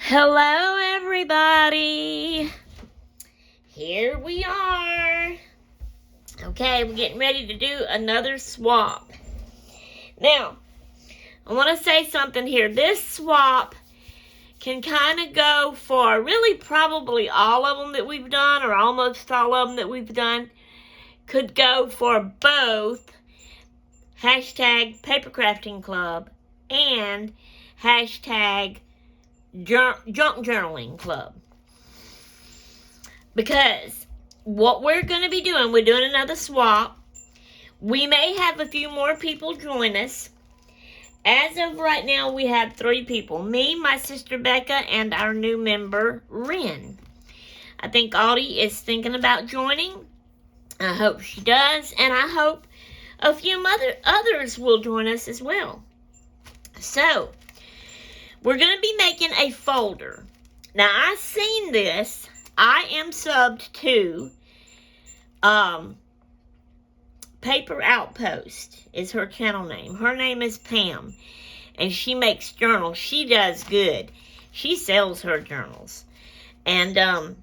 Hello, everybody. Here we are. Okay, we're getting ready to do another swap. Now, I want to say something here. This swap can kind of go for really probably all of them that we've done, or almost all of them that we've done. Could go for both hashtag Paper Crafting Club and hashtag Junk Journaling Club. Because what we're going to be doing, we're doing another swap. We may have a few more people join us. As of right now, we have 3 people. Me, my sister Becca, and our new member, Ren. I think Audie is thinking about joining. I hope she does. And I hope a few others will join us as well. So, we're going to be making a folder. Now, I've seen this. I am subbed to Paper Outpost is her channel name. Her name is Pam, and she makes journals. She does good. She sells her journals. And,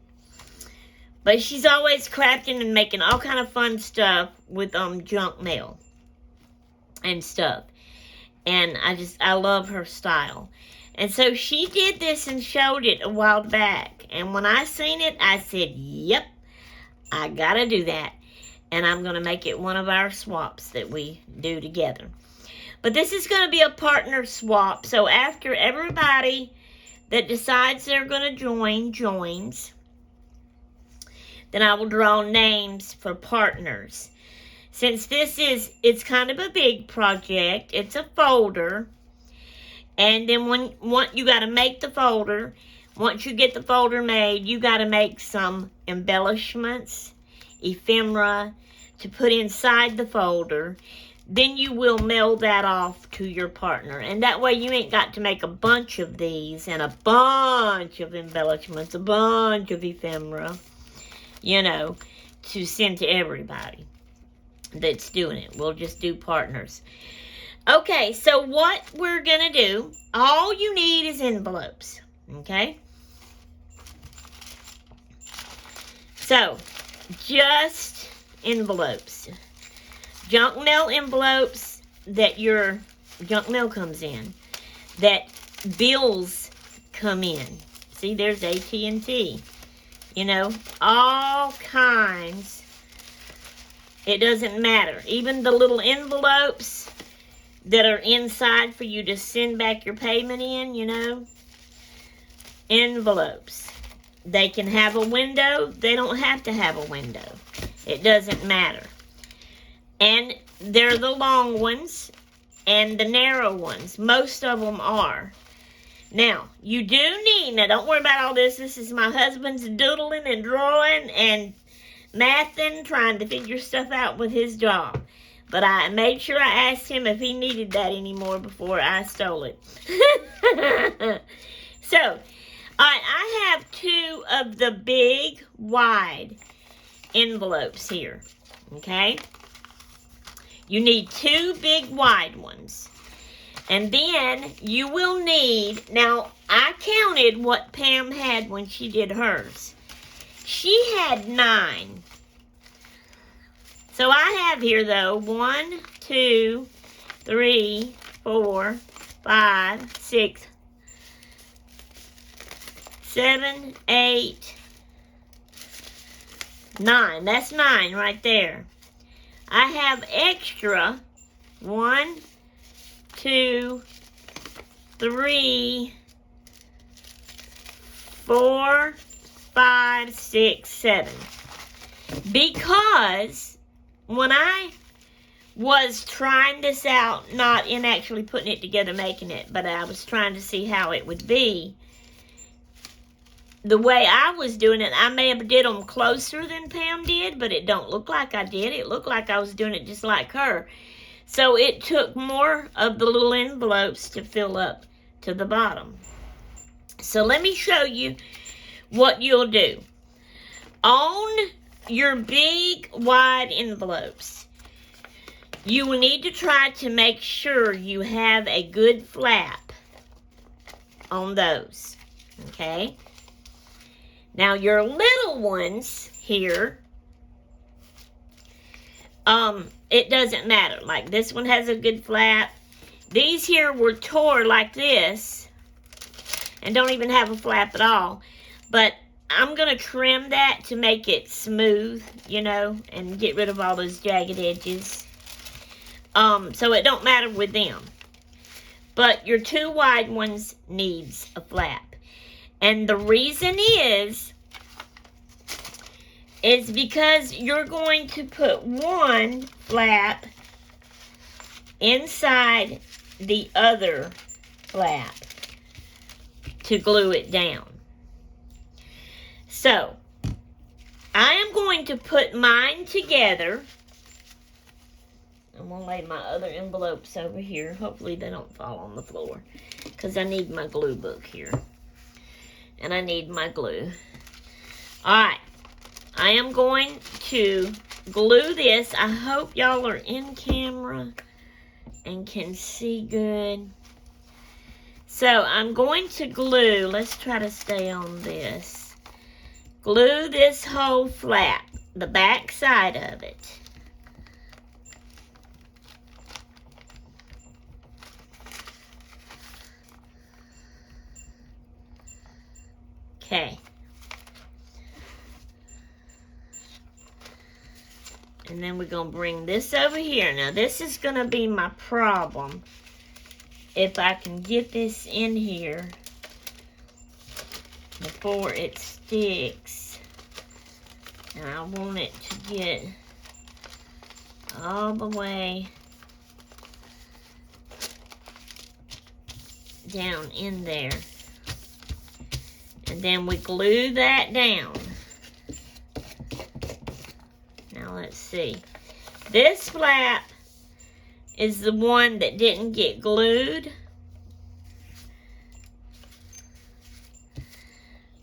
but she's always crafting and making all kind of fun stuff with, junk mail and stuff. And I love her style. And so she did this and showed it a while back. And when I seen it, I said, yep, I gotta do that. And I'm going to make it one of our swaps that we do together. But this is going to be a partner swap. So after everybody that decides they're going to join, joins, then I will draw names for partners. Since it's kind of a big project, it's a folder. And then you got to make the folder. Once you get the folder made, you got to make some embellishments, ephemera, to put inside the folder. Then you will mail that off to your partner. And that way you ain't got to make a bunch of these and a bunch of embellishments, a bunch of ephemera, to send to everybody that's doing it. We'll just do partners. Okay, so what we're going to do, all you need is envelopes, okay? So, just envelopes. Junk mail envelopes that your junk mail comes in. That bills come in. See, there's AT&T. All kinds. It doesn't matter. Even the little envelopes that are inside for you to send back your payment in, envelopes. They can have a window. They don't have to have a window. It doesn't matter. And they're the long ones and the narrow ones. Most of them are. Now, you do need, now don't worry about all this. This is my husband's doodling and drawing and mathing, trying to figure stuff out with his job. But I made sure I asked him if he needed that anymore before I stole it. So, all right, I have 2 of the big, wide envelopes here, okay? You need 2 big, wide ones. And then you will need, now, I counted what Pam had when she did hers. She had 9. So I have here, though, 1, 2, 3, 4, 5, 6, 7, 8, 9. That's 9 right there. I have extra 1, 2, 3, 4, 5, 6, 7. Because when I was trying this out, not in actually putting it together, making it, but I was trying to see how it would be. The way I was doing it, I may have did them closer than Pam did, but it don't look like I did. It looked like I was doing it just like her. So it took more of the little envelopes to fill up to the bottom. So let me show you what you'll do. On your big, wide envelopes, you will need to try to make sure you have a good flap on those. Okay. Now your little ones here, it doesn't matter. Like this one has a good flap. These here were tore like this and don't even have a flap at all. But I'm going to trim that to make it smooth, you know, and get rid of all those jagged edges. So it don't matter with them. But your two wide ones needs a flap. And the reason is because you're going to put one flap inside the other flap to glue it down. So, I am going to put mine together. I'm going to lay my other envelopes over here. Hopefully they don't fall on the floor, because I need my glue book here. And I need my glue. Alright. I am going to glue this. I hope y'all are in camera and can see good. So I'm going to glue. Let's try to stay on this. Glue this whole flap, the back side of it. Okay. And then we're going to bring this over here. Now, this is going to be my problem. If I can get this in here before it sticks. And I want it to get all the way down in there. And then we glue that down. Now let's see. This flap is the one that didn't get glued.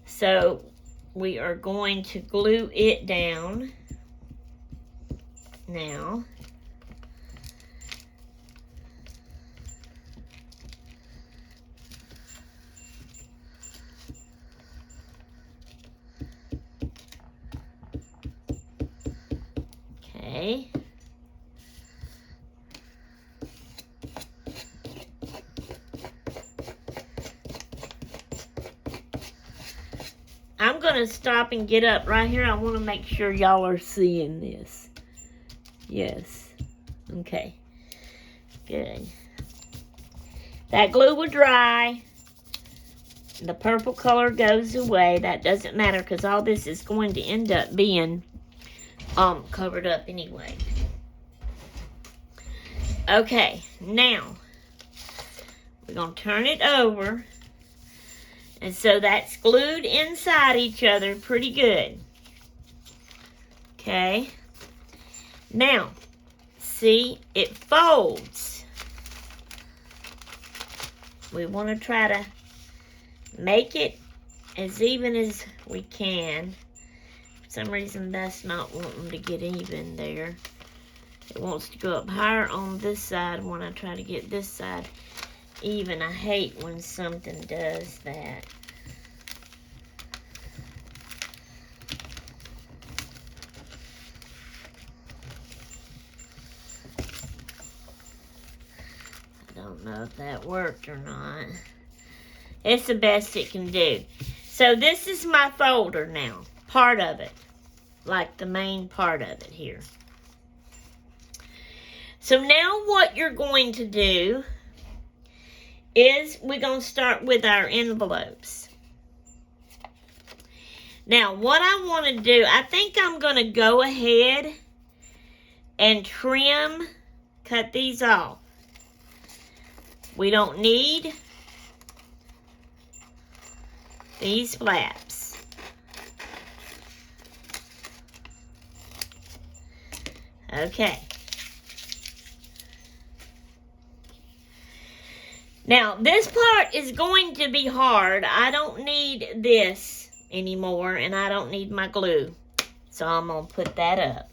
So we are going to glue it down now. Okay. I'm going to stop and get up right here. I want to make sure y'all are seeing this. Yes. Okay. Good. That glue will dry. The purple color goes away. That doesn't matter because all this is going to end up being covered up anyway. Okay, now we're going to turn it over. And so that's glued inside each other pretty good. Okay. Now, see, it folds. We want to try to make it as even as we can. For some reason, that's not wanting to get even there. It wants to go up higher on this side when I try to get this side even. I hate when something does that. I don't know if that worked or not. It's the best it can do. So this is my folder now. Part of it. Like the main part of it here. So now what you're going to do is we're going to start with our envelopes. Now, what I want to do, I think I'm going to go ahead and cut these off. We don't need these flaps. Okay. Now, this part is going to be hard. I don't need this anymore, and I don't need my glue. So I'm going to put that up.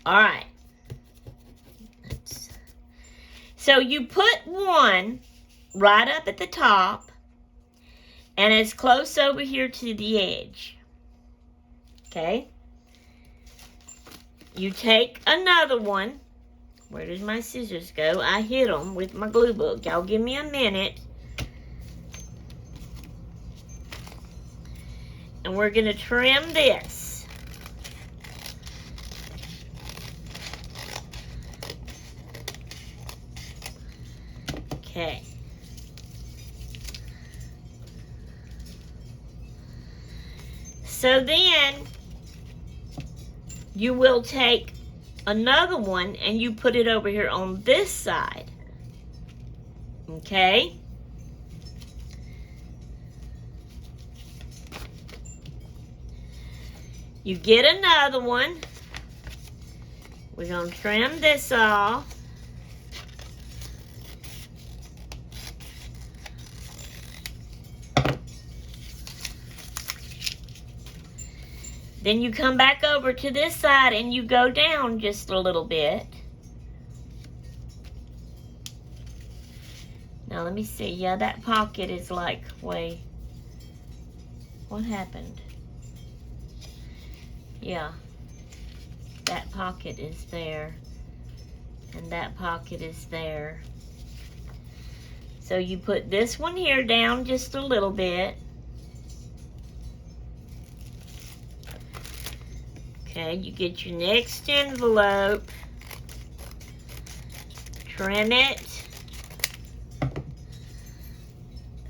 All right. So you put one right up at the top, and as close over here to the edge. Okay? You take another one. Where did my scissors go? I hit them with my glue book. Y'all give me a minute. And we're going to trim this. Okay. So then you will take another one and you put it over here on this side. Okay? You get another one. We're going to trim this off. Then you come back over to this side and you go down just a little bit. Now let me see. Yeah, that pocket is like way... What happened? Yeah. That pocket is there. And that pocket is there. So you put this one here down just a little bit. Okay, you get your next envelope, trim it,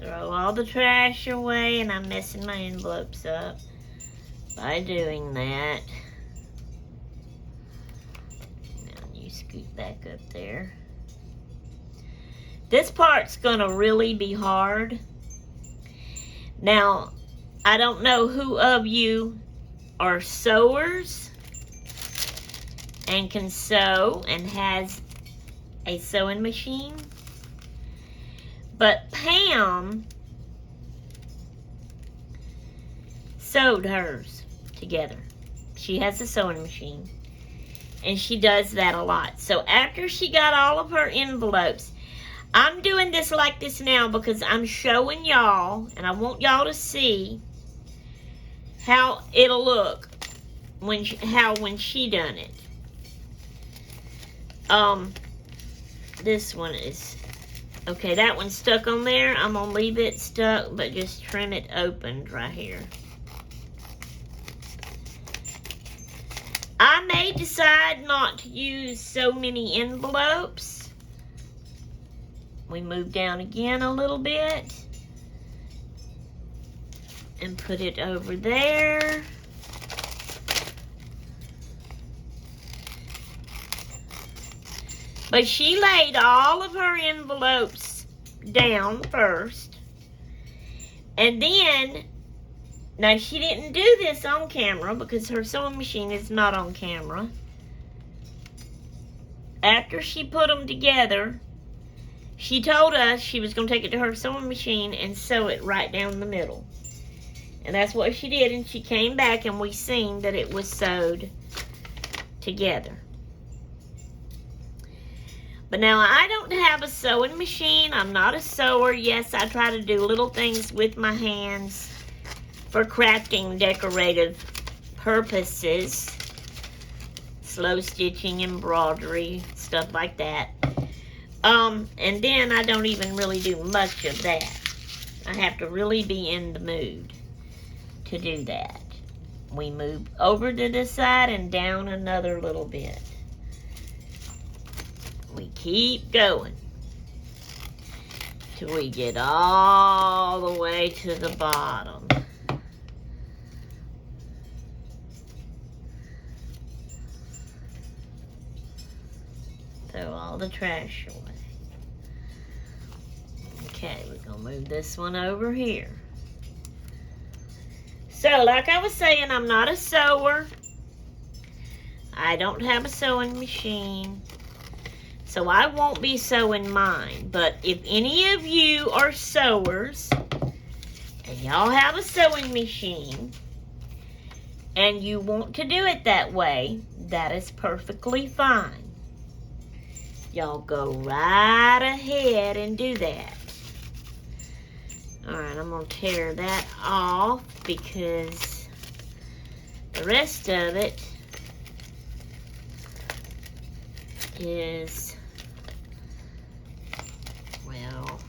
throw all the trash away, and I'm messing my envelopes up by doing that. Now you scoot back up there. This part's gonna really be hard. Now, I don't know who of you are sewers and can sew and has a sewing machine, but Pam sewed hers together. She has a sewing machine and she does that a lot. So after she got all of her envelopes, I'm doing this like this now because I'm showing y'all and I want y'all to see how it'll look when she done it. This one is okay. That one's stuck on there. I'm gonna leave it stuck, but just trim it opened right here. I may decide not to use so many envelopes. We move down again a little bit. And put it over there. But she laid all of her envelopes down first. And then, now she didn't do this on camera because her sewing machine is not on camera. After she put them together, she told us she was going to take it to her sewing machine and sew it right down the middle. And that's what she did, and she came back and we seen that it was sewed together. But now I don't have a sewing machine. I'm not a sewer. Yes, I try to do little things with my hands for crafting decorative purposes. Slow stitching, embroidery, stuff like that. And then I don't even really do much of that. I have to really be in the mood to do that. We move over to this side and down another little bit. We keep going till we get all the way to the bottom. Throw all the trash away. Okay, we're gonna move this one over here. So, like I was saying, I'm not a sewer. I don't have a sewing machine. So I won't be sewing mine. But if any of you are sewers, and y'all have a sewing machine, and you want to do it that way, that is perfectly fine. Y'all go right ahead and do that. Alright, I'm going to tear that off because the rest of it is, well,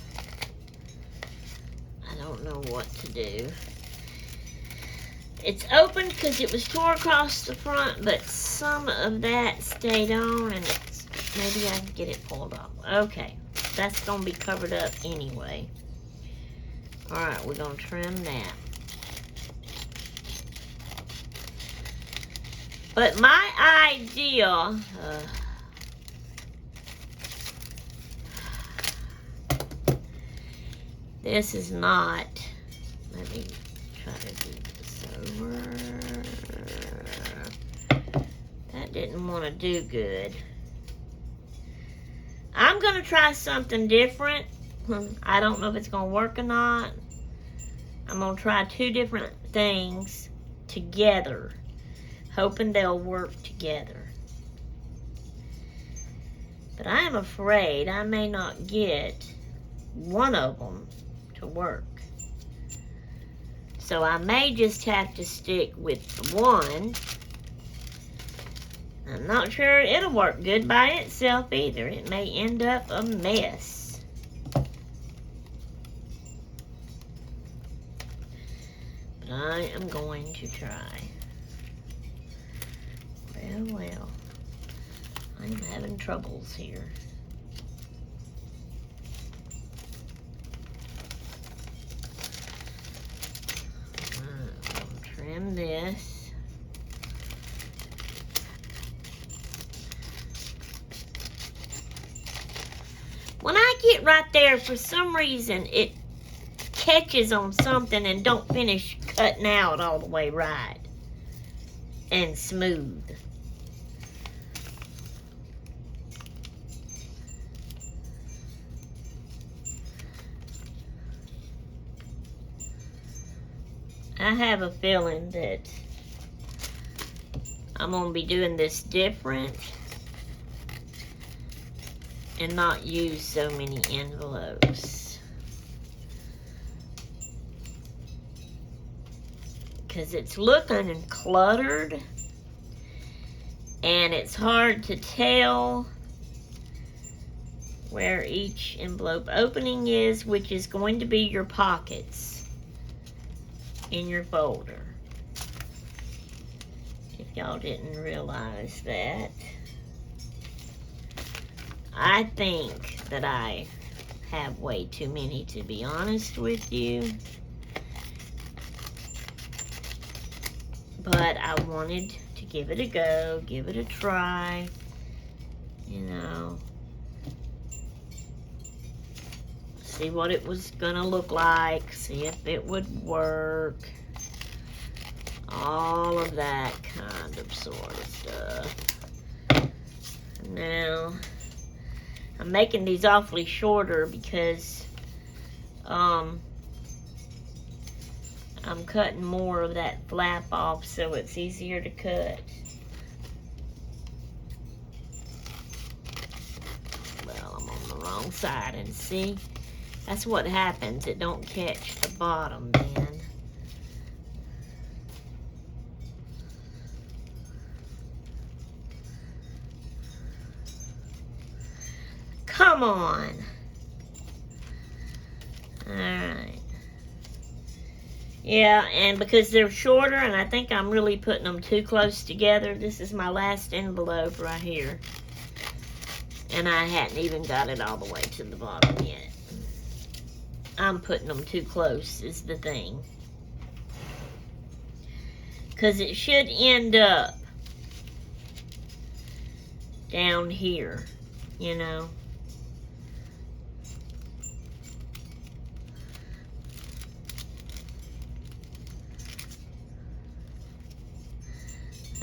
I don't know what to do. It's open because it was tore across the front, but some of that stayed on, and it's, maybe I can get it pulled off. Okay, that's going to be covered up anyway. Alright, we're going to trim that. But my idea, this is not, let me try to do this over. That didn't want to do good. I'm going to try something different. I don't know if it's going to work or not. I'm going to try two different things together, hoping they'll work together. But I am afraid I may not get one of them to work. So I may just have to stick with the one. I'm not sure it'll work good by itself either. It may end up a mess. But I am going to try. Well, I'm having troubles here. I'll trim this. When I get right there, for some reason, it catches on something and don't finish cutting out all the way right and smooth. I have a feeling that I'm going to be doing this different and not use so many envelopes. Because it's looking cluttered and it's hard to tell where each envelope opening is, which is going to be your pockets in your folder. If y'all didn't realize that. I think that I have way too many, to be honest with you. But I wanted to give it a go, give it a try, you know. See what it was gonna look like, see if it would work. All of that kind of sort of stuff. Now, I'm making these awfully shorter because I'm cutting more of that flap off so it's easier to cut. Well, I'm on the wrong side, and see, that's what happens. It don't catch the bottom then. Come on. Alright. Yeah, and because they're shorter, and I think I'm really putting them too close together, this is my last envelope right here. And I hadn't even got it all the way to the bottom yet. I'm putting them too close is the thing. Because it should end up down here, you know.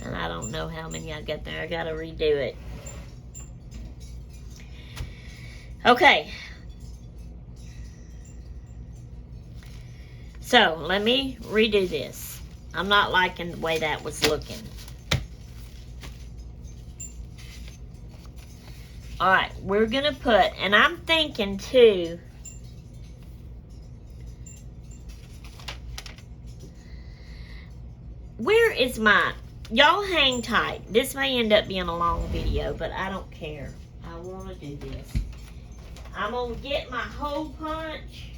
And I don't know how many I got there. I gotta redo it. Okay. So, let me redo this. I'm not liking the way that was looking. Alright, we're gonna put, and I'm thinking too, where is my... Y'all hang tight. This may end up being a long video, but I don't care. I want to do this. I'm going to get my hole punch.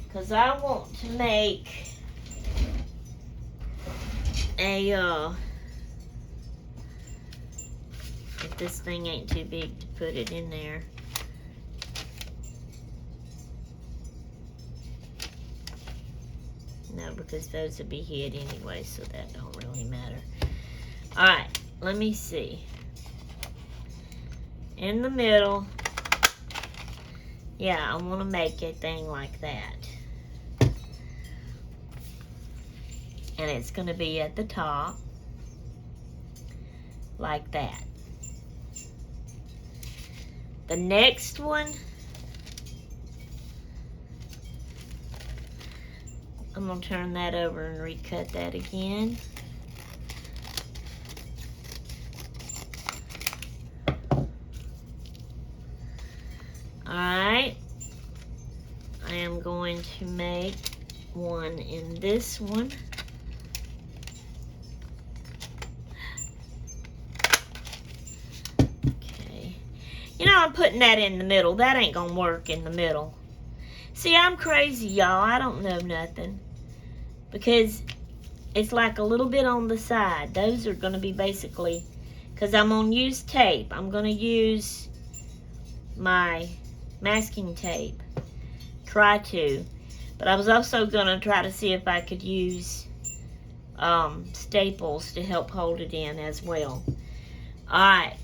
Because I want to make a, if this thing ain't too big to put it in there. No, because those would be hid anyway, so that don't really matter. Alright, let me see. In the middle. Yeah, I want to make a thing like that. And it's going to be at the top. Like that. The next one, I'm going to turn that over and recut that again. Alright. I am going to make one in this one. Okay. You know, I'm putting that in the middle. That ain't going to work in the middle. See, I'm crazy, y'all. I don't know nothing. Because it's like a little bit on the side. Those are going to be basically, because I'm going to use tape. I'm going to use my masking tape. Try to. But I was also going to try to see if I could use staples to help hold it in as well. Alright.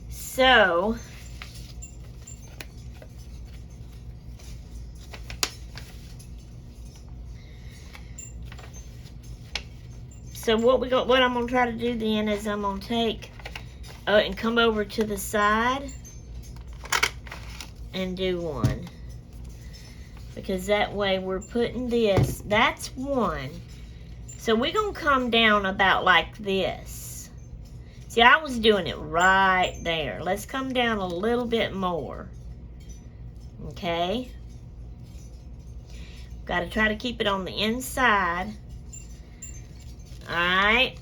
So... So what I'm gonna try to do then is I'm gonna take and come over to the side and do one, because that way we're putting this. That's one. So we're gonna come down about like this. See, I was doing it right there. Let's come down a little bit more. Okay. Got to try to keep it on the inside. Alright.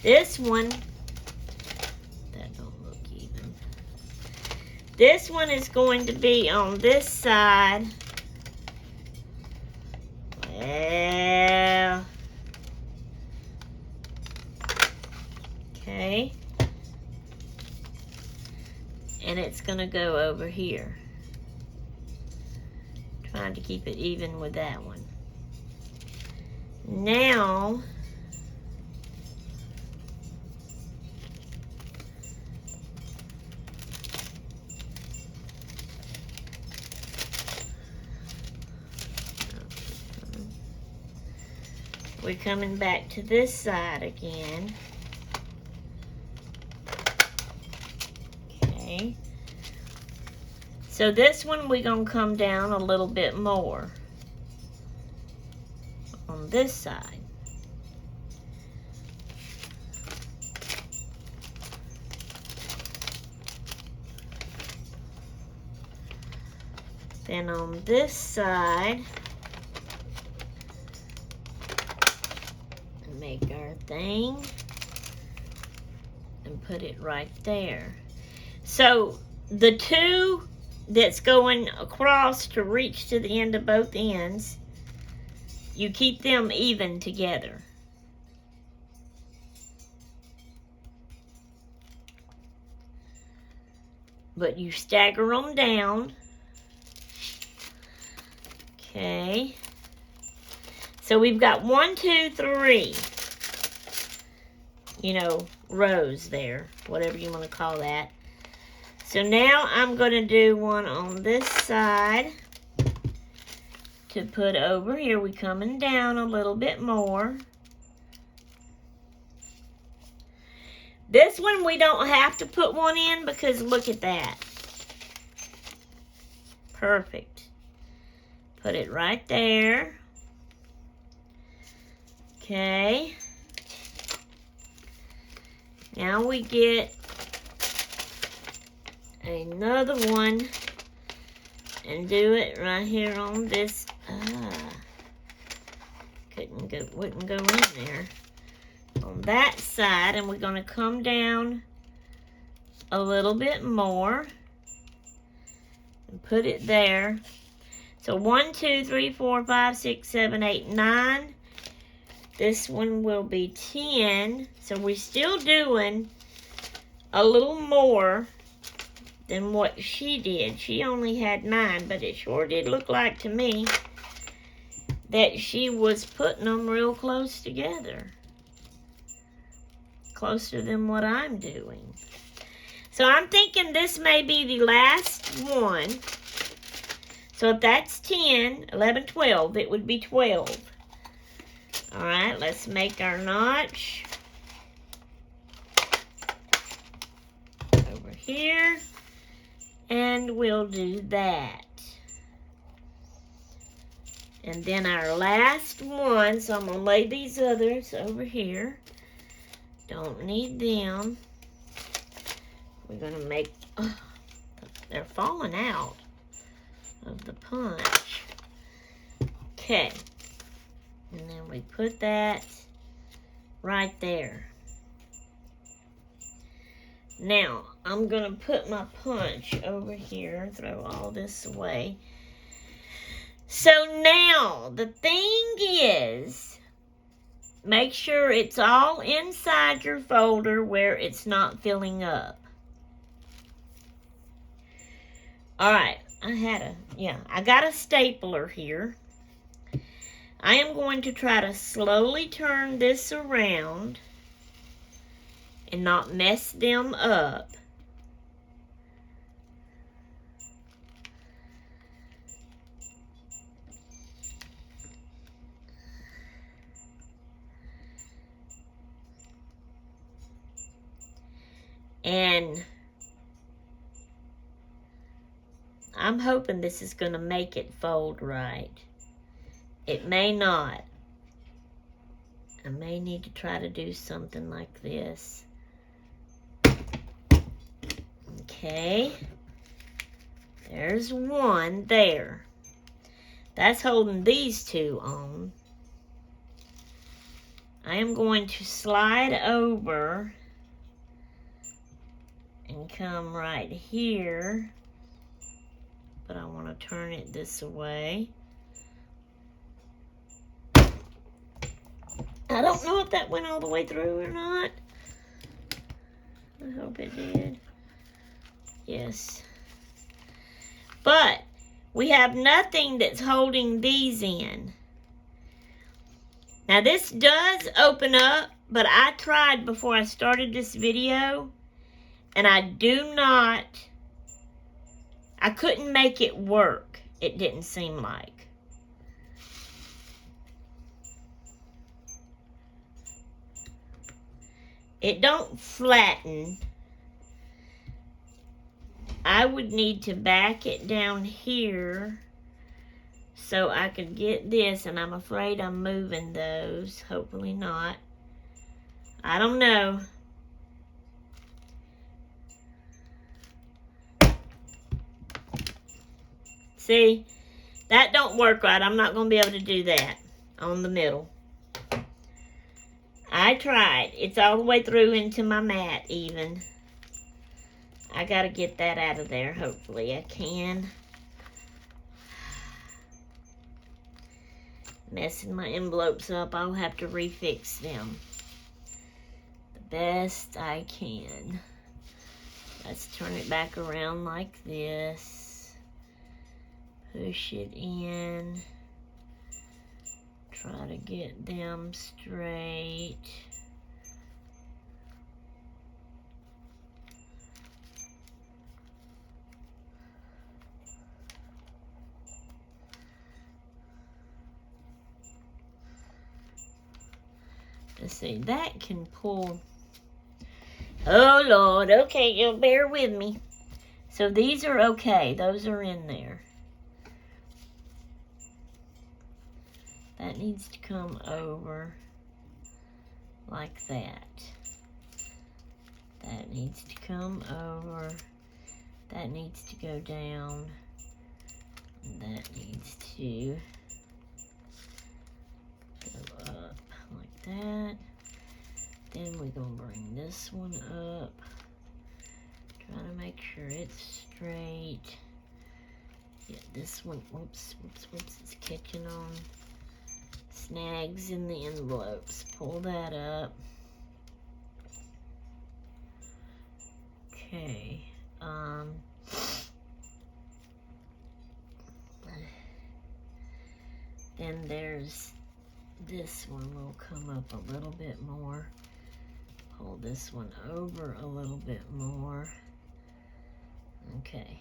This one, that don't look even. This one is going to be on this side. Well, okay. And it's going to go over here. Trying to keep it even with that one. Now, we're coming back to this side again. Okay. So this one we're going to come down a little bit more on this side. Then on this side, make our thing and put it right there. So the two that's going across to reach to the end of both ends, you keep them even together. But you stagger them down. Okay. So we've got 1, 2, 3, you know, rows there, whatever you want to call that. So now I'm going to do one on this side to put over here. We're coming down a little bit more. This one we don't have to put one in because look at that. Perfect. Put it right there. Okay. Now we get another one and do it right here on this. Wouldn't go in there. On that side, and we're going to come down a little bit more and put it there. So 1, 2, 3, 4, 5, 6, 7, 8, 9. This one will be 10. So we're still doing a little more than what she did. She only had 9, but it sure did look like to me that she was putting them real close together. Closer than what I'm doing. So I'm thinking this may be the last one. So if that's 10, 11, 12, it would be 12. All right, let's make our notch over here. And we'll do that. And then our last one, so I'm going to lay these others over here. Don't need them. We're going to make, they're falling out of the punch. Okay. And then we put that right there. Now, I'm going to put my punch over here, throw all this away. So now, the thing is, make sure it's all inside your folder where it's not filling up. All right, I got a stapler here. I am going to try to slowly turn this around and not mess them up. And I'm hoping this is going to make it fold right. It may not. I may need to try to do something like this. Okay. There's one there. That's holding these two on. I am going to slide over and come right here, but I want to turn it this way. I don't know if that went all the way through or not. I hope it did. Yes. But we have nothing that's holding these in. Now this does open up, but I tried before I started this video, and I couldn't make it work, it didn't seem like. It don't flatten. I would need to back it down here so I could get this, and I'm afraid I'm moving those. Hopefully not. I don't know. See, that don't work right. I'm not going to be able to do that on the middle. I tried. It's all the way through into my mat even. I got to get that out of there. Hopefully I can. Messing my envelopes up. I'll have to refix them the best I can. Let's turn it back around like this. Push it in. Try to get them straight. Let's see, that can pull. Oh Lord, okay, you'll bear with me. So these are okay, those are in there. That needs to come over like that. That needs to come over. That needs to go down. That needs to go up like that. Then we're going to bring this one up. Try to make sure it's straight. Get this one, whoops, it's catching on snags in the envelopes. Pull that up. Okay. Then there's this one will come up a little bit more. Pull this one over a little bit more. Okay.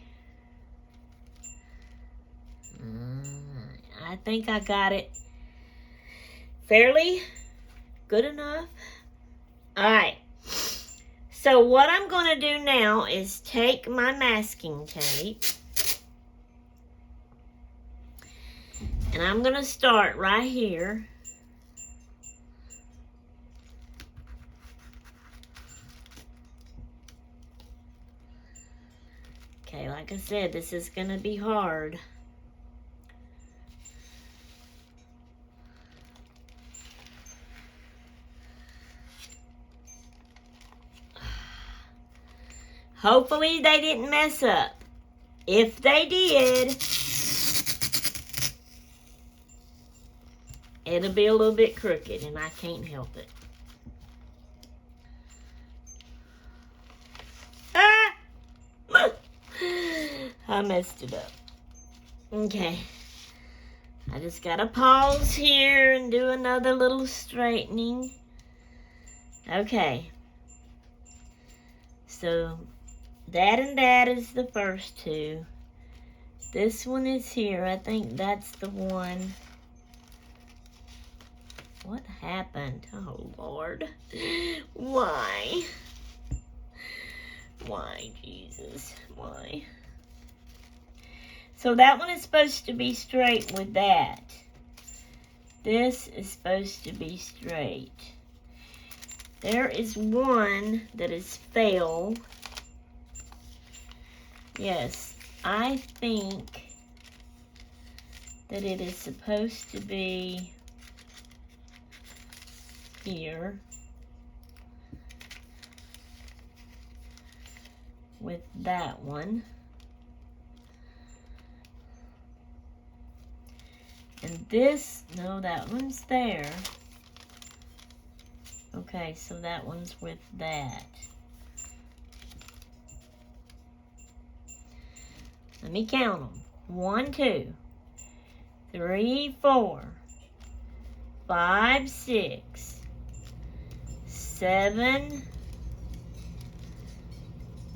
I think I got it fairly good enough. All right. So what I'm going to do now is take my masking tape and I'm going to start right here. Okay, like I said, this is going to be hard. Hopefully they didn't mess up. If they did, it'll be a little bit crooked and I can't help it. Ah! I messed it up. Okay. I just gotta pause here and do another little straightening. Okay. So that and that is the first two. This one is here. I think that's the one. What happened? Oh, Lord. Why? Why, Jesus? Why? So that one is supposed to be straight with that. This is supposed to be straight. There is one that is failed. Yes, I think that it is supposed to be here with that one. And this, no, that one's there. Okay, so that one's with that. Let me count them. 1, 2, 3, 4, 5, 6, 7,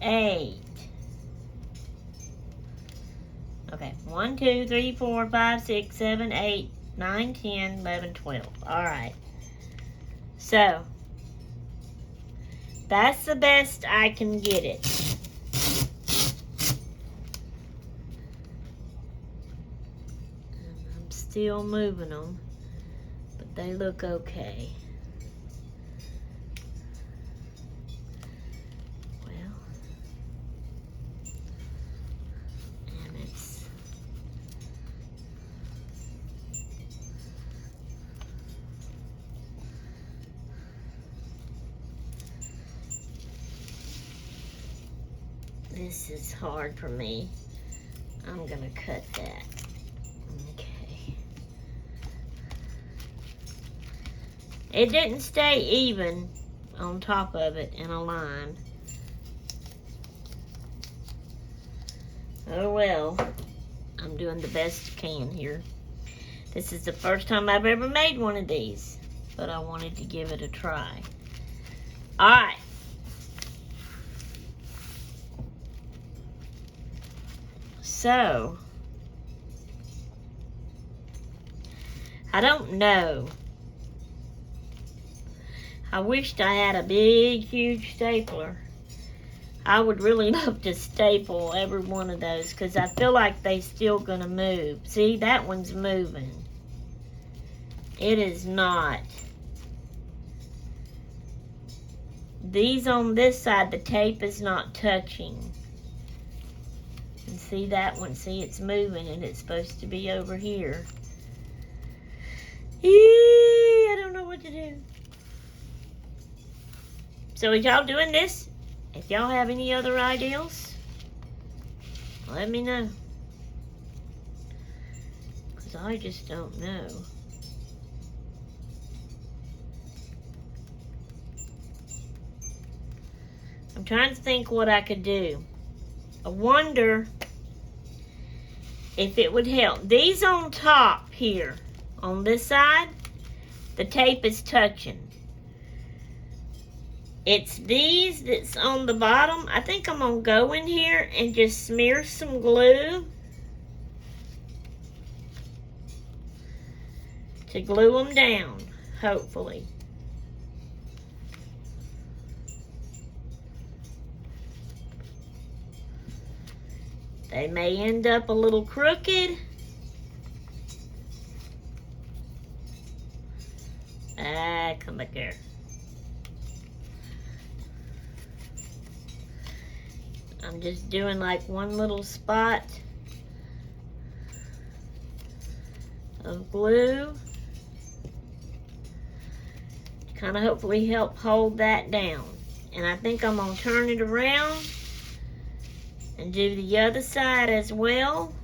8. Okay, 1, 2, 3, 4, 5, 6, 7, 8, 9, 10, 11, 12. All right. So, that's the best I can get it. I'm still moving them, but they look okay. Well, and it's this is hard for me. I'm gonna cut that. Okay. It didn't stay even on top of it in a line. Oh well, I'm doing the best I can here. This is the first time I've ever made one of these, but I wanted to give it a try. All right. So, I don't know. I wished I had a big, huge stapler. I would really love to staple every one of those because I feel like they're still going to move. See, that one's moving. It is not. These on this side, the tape is not touching. see that one? See, it's moving and it's supposed to be over here. I don't know what to do. So is y'all doing this? If y'all have any other ideas, let me know. Because I just don't know. I'm trying to think what I could do. I wonder if it would help. These on top here, on this side, the tape is touching. It's these that's on the bottom. I think I'm going to go in here and just smear some glue to glue them down, hopefully. They may end up a little crooked. Come back there. I'm just doing like one little spot of glue. Kind of hopefully help hold that down. And I think I'm going to turn it around and do the other side as well.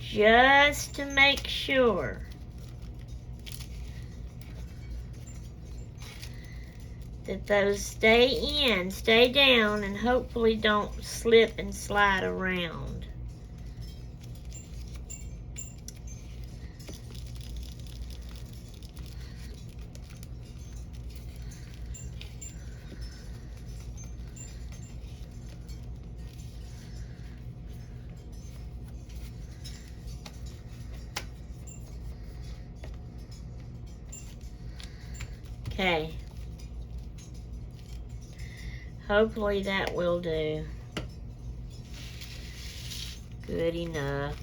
Just to make sure. That those stay down, and hopefully don't slip and slide around. Okay. Hopefully that will do. Good enough.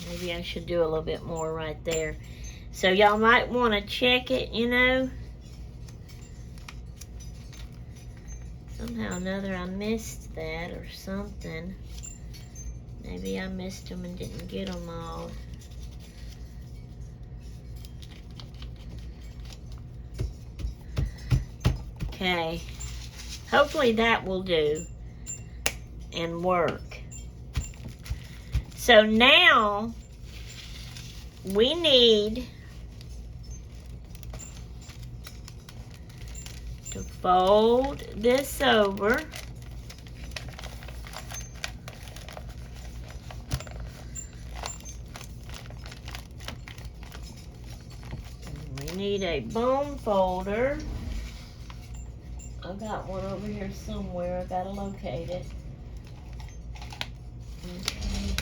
Maybe I should do a little bit more right there. So y'all might want to check it, you know. Somehow or another I missed that or something. Maybe I missed them and didn't get them all. Okay, hopefully that will do and work. So now we need to fold this over. We need a bone folder. I've got one over here somewhere. I've got to locate it. Okay.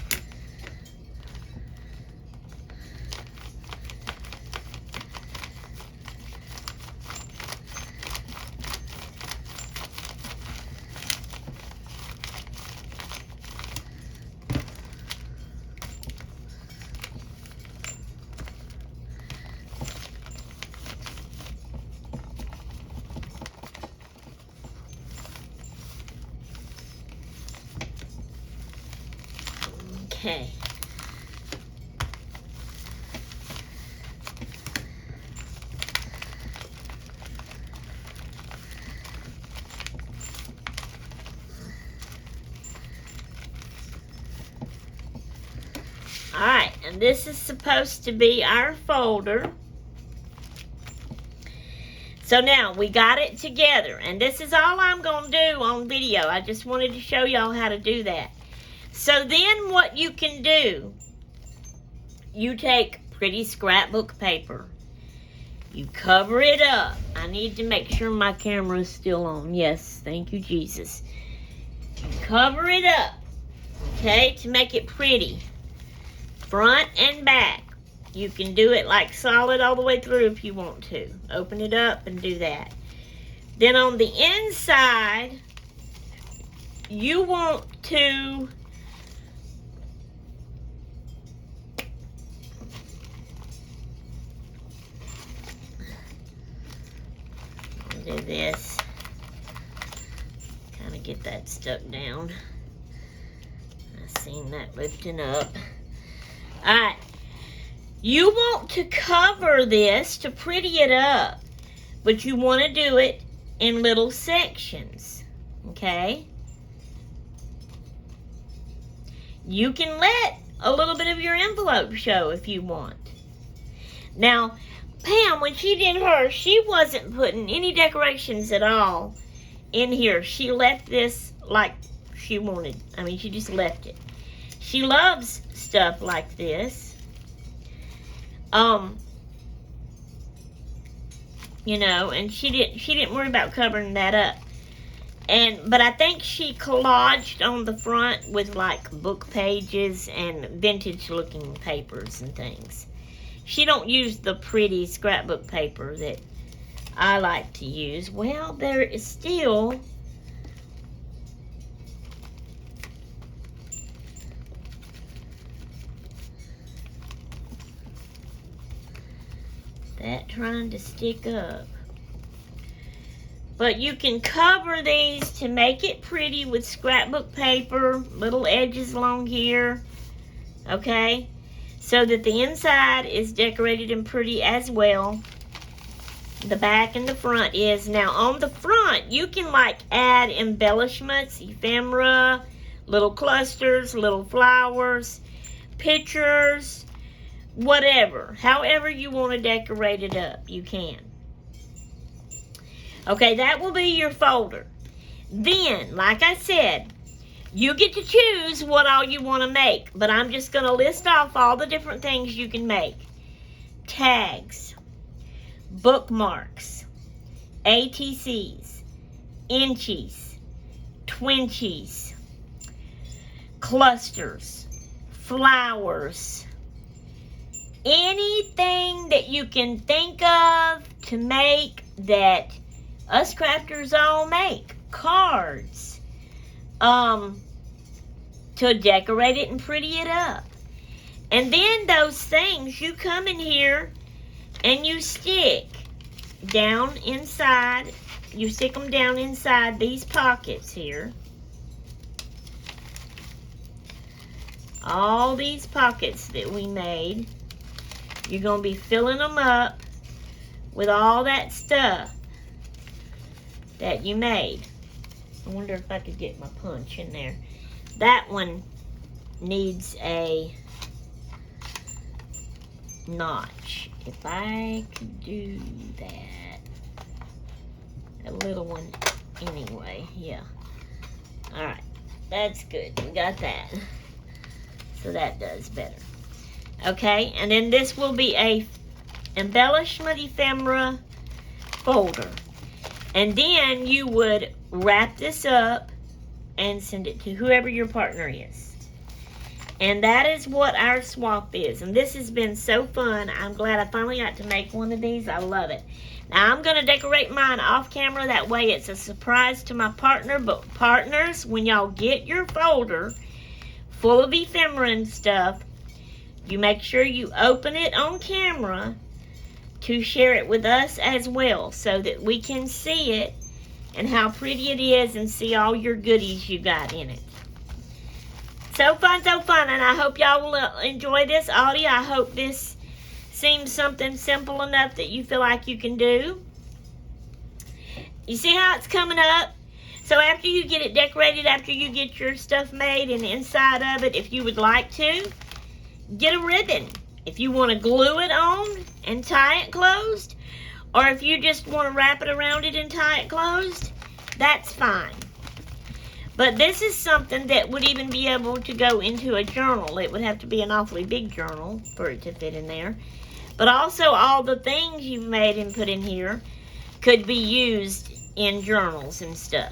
Okay. All right, and this is supposed to be our folder. So now we got it together, and this is all I'm going to do on video. I just wanted to show y'all how to do that. So then what you can do, you take pretty scrapbook paper. You cover it up. I need to make sure my camera is still on. Yes, thank you, Jesus. You cover it up, okay, to make it pretty. Front and back. You can do it like solid all the way through if you want to. Open it up and do that. Then on the inside, you want to do this. Kind of get that stuck down. I seen that lifting up. Alright. You want to cover this to pretty it up, but you want to do it in little sections. Okay? You can let a little bit of your envelope show if you want. Now, Pam, when she did hers, she wasn't putting any decorations at all in here. She left this like she wanted. I mean, she just left it. She loves stuff like this. You know, and she didn't worry about covering that up. But I think she collaged on the front with like book pages and vintage looking papers and things. She don't use the pretty scrapbook paper that I like to use. Well, there is still that trying to stick up. But you can cover these to make it pretty with scrapbook paper, little edges along here, okay? So that the inside is decorated and pretty as well. The back and the front is. Now on the front, you can like add embellishments, ephemera, little clusters, little flowers, pictures, whatever. However you want to decorate it up, you can. Okay, that will be your folder. Then, like I said, you get to choose what all you want to make. But I'm just going to list off all the different things you can make. Tags, bookmarks, ATCs, inchies, twinchies, clusters, flowers, anything that you can think of to make that us crafters all make. Cards. To decorate it and pretty it up. And then those things, you come in here and you stick down inside. You stick them down inside these pockets here. All these pockets that we made. You're going to be filling them up with all that stuff that you made. I wonder if I could get my punch in there. That one needs a notch. If I could do that. A little one anyway. Yeah. Alright. That's good. We got that. So that does better. Okay. And then this will be a embellishment ephemera folder. And then you would wrap this up and send it to whoever your partner is. And that is what our swap is. And this has been so fun. I'm glad I finally got to make one of these. I love it. Now I'm going to decorate mine off camera. That way it's a surprise to my partner. But partners, when y'all get your folder full of ephemera and stuff, you make sure you open it on camera to share it with us as well, so that we can see it and how pretty it is and see all your goodies you got in it. So fun, and I hope y'all will enjoy this audio. I hope this seems something simple enough that you feel like you can do. You see how it's coming up? So after you get it decorated, after you get your stuff made and the inside of it, if you would like to, get a ribbon. If you want to glue it on and tie it closed, or if you just want to wrap it around it and tie it closed, that's fine. But this is something that would even be able to go into a journal. It would have to be an awfully big journal for it to fit in there. But also all the things you've made and put in here could be used in journals and stuff.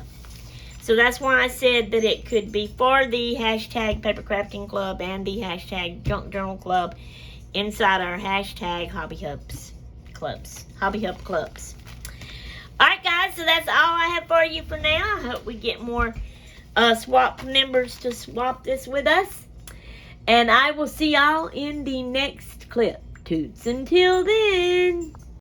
So that's why I said that it could be for the hashtag Paper Crafting Club and the hashtag Junk Journal Club inside our hashtag Hobby Hub Clubs. Alright guys, so that's all I have for you for now. I hope we get more swap members to swap this with us. And I will see y'all in the next clip. Toots until then.